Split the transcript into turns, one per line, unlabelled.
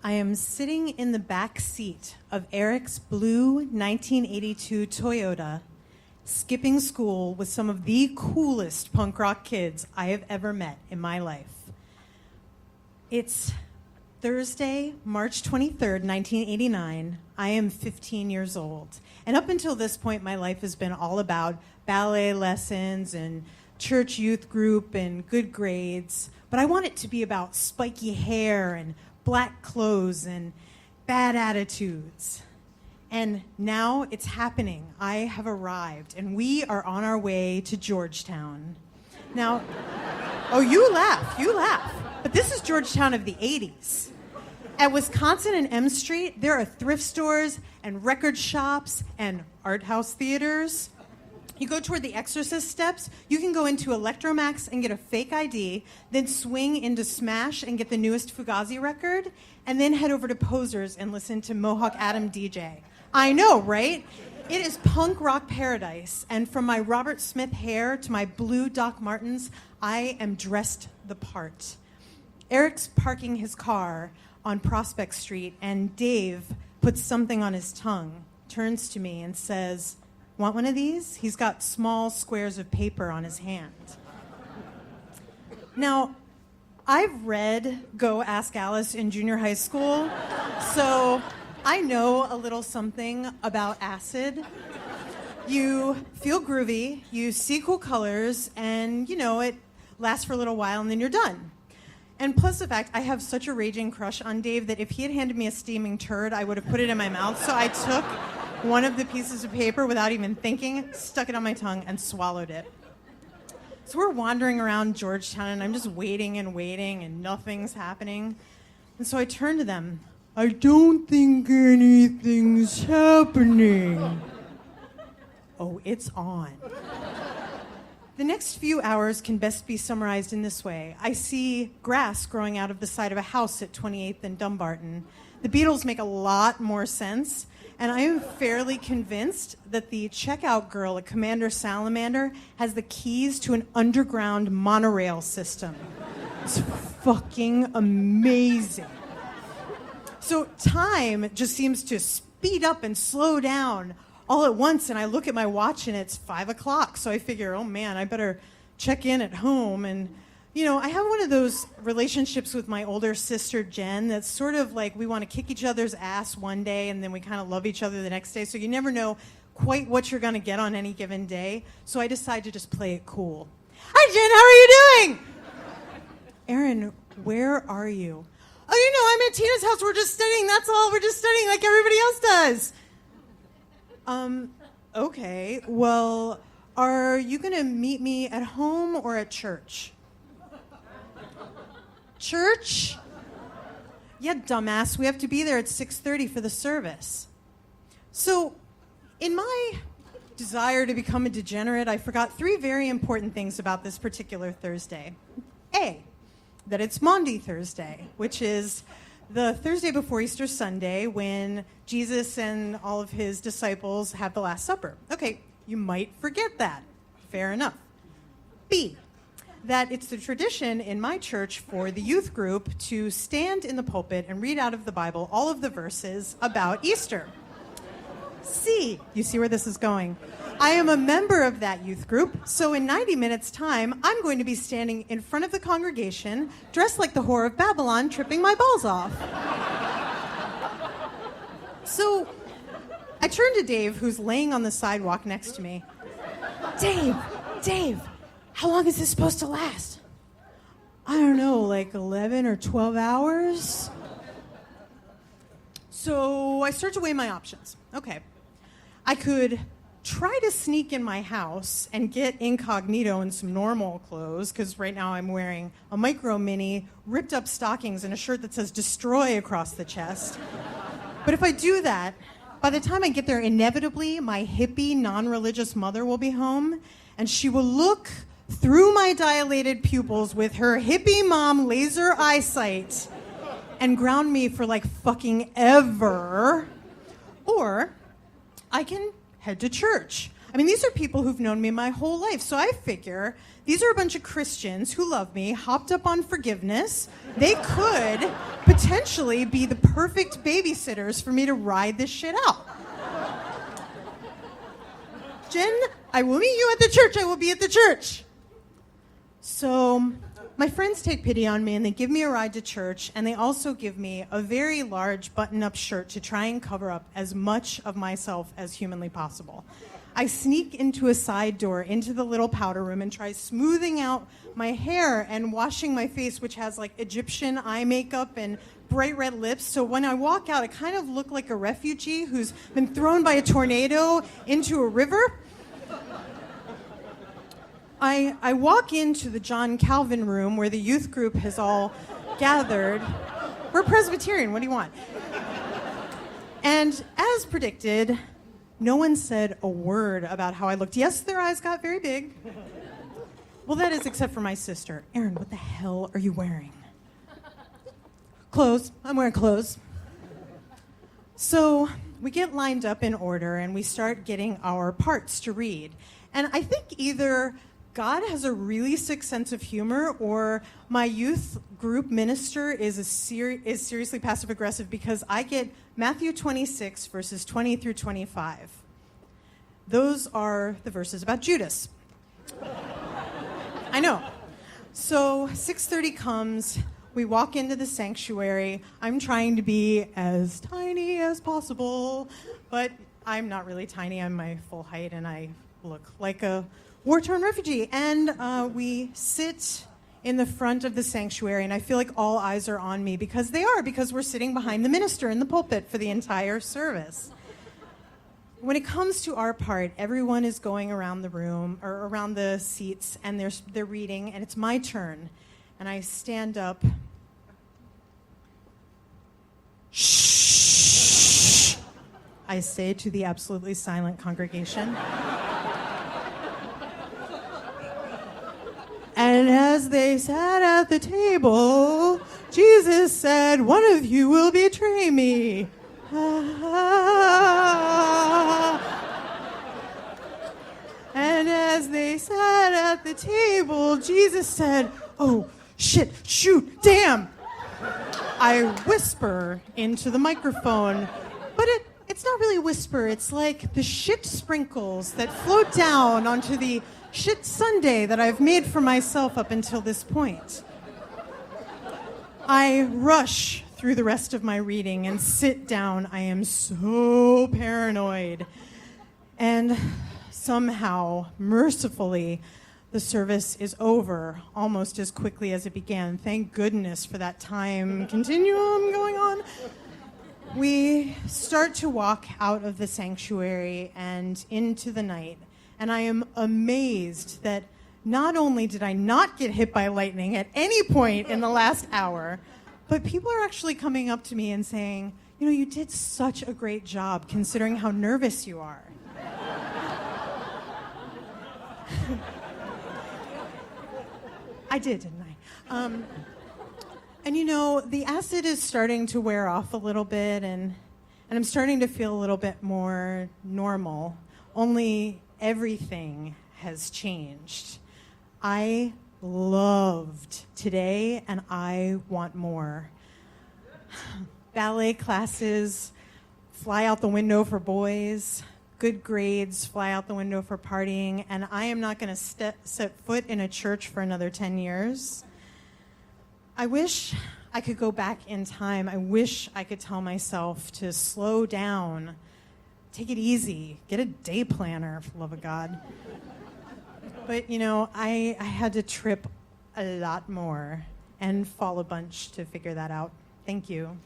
I am sitting in the back seat of Eric's blue 1982 Toyota, skipping school with some of the coolest punk rock kids I have ever met in my life. It's Thursday, March 23rd, 1989. I am 15 years old. And up until this point, my life has been all about ballet lessons and church youth group and good grades. But I want it to be about spiky hair and black clothes and bad attitudes. And now it's happening. I have arrived, and we are on our way to Georgetown. Now, oh, you laugh. But this is Georgetown of the 80s. At Wisconsin and M Street, there are thrift stores and record shops and art house theaters. You go toward the Exorcist steps, you can go into Electromax and get a fake ID, then swing into Smash and get the newest Fugazi record, and then head over to Posers and listen to Mohawk Adam DJ. I know, right? It is punk rock paradise, and from my Robert Smith hair to my blue Doc Martens, I am dressed the part. Eric's parking his car on Prospect Street, and Dave puts something on his tongue, turns to me and says, "Want one of these?" He's got small squares of paper on his hand. Now, I've read Go Ask Alice in junior high school, so I know a little something about acid. You feel groovy, you see cool colors, and it lasts for a little while, and then you're done. And plus the fact, I have such a raging crush on Dave that if he had handed me a steaming turd, I would have put it in my mouth. So I took one of the pieces of paper without even thinking, stuck it on my tongue, and swallowed it. So we're wandering around Georgetown, and I'm just waiting, and nothing's happening. And so I turn to them. "I don't think anything's happening." Oh, it's on. The next few hours can best be summarized in this way. I see grass growing out of the side of a house at 28th and Dumbarton. The Beatles make a lot more sense, and I am fairly convinced that the checkout girl at Commander Salamander has the keys to an underground monorail system. It's fucking amazing. So time just seems to speed up and slow down all at once, and I look at my watch and it's 5 o'clock, so I figure, oh man, I better check in at home. And I have one of those relationships with my older sister Jen that's sort of like we want to kick each other's ass one day and then we kind of love each other the next day, so you never know quite what you're going to get on any given day. So I decide to just play it cool. "Hi Jen, how are you doing?" "Erin, where are you?" "Oh, I'm at Tina's house. We're just studying, that's all. We're just studying like everybody else does." Okay, well, are you going to meet me at home or at church?" "Church?" "Yeah, dumbass, we have to be there at 6:30 for the service." So, in my desire to become a degenerate, I forgot 3 very important things about this particular Thursday. A, that it's Maundy Thursday, which is the Thursday before Easter Sunday when Jesus and all of his disciples have the Last Supper. Okay, you might forget that. Fair enough. B, that it's the tradition in my church for the youth group to stand in the pulpit and read out of the Bible all of the verses about Easter. C, you see where this is going. I am a member of that youth group, so in 90 minutes' time, I'm going to be standing in front of the congregation, dressed like the whore of Babylon, tripping my balls off. So I turn to Dave, who's laying on the sidewalk next to me. Dave, how long is this supposed to last?" "I don't know, like 11 or 12 hours? So I start to weigh my options. Okay, I could try to sneak in my house and get incognito in some normal clothes, because right now I'm wearing a micro mini, ripped up stockings, and a shirt that says "Destroy" across the chest. But if I do that, by the time I get there, inevitably my hippie, non-religious mother will be home, and she will look through my dilated pupils with her hippie mom laser eyesight and ground me for like fucking ever. Or I can head to church. I mean, these are people who've known me my whole life, so I figure these are a bunch of Christians who love me, hopped up on forgiveness. They could potentially be the perfect babysitters for me to ride this shit out. Jen, I will meet you at the church. I will be at the church. So my friends take pity on me and they give me a ride to church, and they also give me a very large button-up shirt to try and cover up as much of myself as humanly possible. I sneak into a side door into the little powder room and try smoothing out my hair and washing my face, which has like Egyptian eye makeup and bright red lips. So when I walk out, I kind of look like a refugee who's been thrown by a tornado into a river. I walk into the John Calvin room where the youth group has all gathered. We're Presbyterian, what do you want? And as predicted, no one said a word about how I looked. Yes, their eyes got very big. Well, that is except for my sister. Erin, what the hell are you wearing? Clothes. I'm wearing clothes. So we get lined up in order and we start getting our parts to read. And I think either God has a really sick sense of humor, or my youth group minister is seriously passive-aggressive, because I get Matthew 26, verses 20 through 25. Those are the verses about Judas. I know. So 6:30 comes, we walk into the sanctuary. I'm trying to be as tiny as possible, but I'm not really tiny. I'm my full height, and I look like a war-torn refugee. And we sit in the front of the sanctuary, and I feel like all eyes are on me, because we're sitting behind the minister in the pulpit for the entire service. When it comes to our part, everyone is going around the room, or around the seats, and they're reading, and it's my turn. And I stand up. Shh! I say to the absolutely silent congregation. And as they sat at the table, Jesus said, "One of you will betray me." And as they sat at the table, Jesus said, "Oh, shit, shoot, damn." I whisper into the microphone, but it's not really a whisper. It's like the shit sprinkles that float down onto the shit sundae that I've made for myself up until this point. I rush through the rest of my reading and sit down. I am so paranoid. And somehow, mercifully, the service is over almost as quickly as it began. Thank goodness for that time continuum going on. We start to walk out of the sanctuary and into the night. And I am amazed that not only did I not get hit by lightning at any point in the last hour, but people are actually coming up to me and saying, "You did such a great job considering how nervous you are." I did, didn't I? And the acid is starting to wear off a little bit, and I'm starting to feel a little bit more normal. Only everything has changed. I loved today, and I want more. Ballet classes fly out the window for boys. Good grades fly out the window for partying. And I am not going to set foot in a church for another 10 years. I wish I could go back in time. I wish I could tell myself to slow down. Take it easy. Get a day planner, for the love of God. But, I had to trip a lot more and fall a bunch to figure that out. Thank you.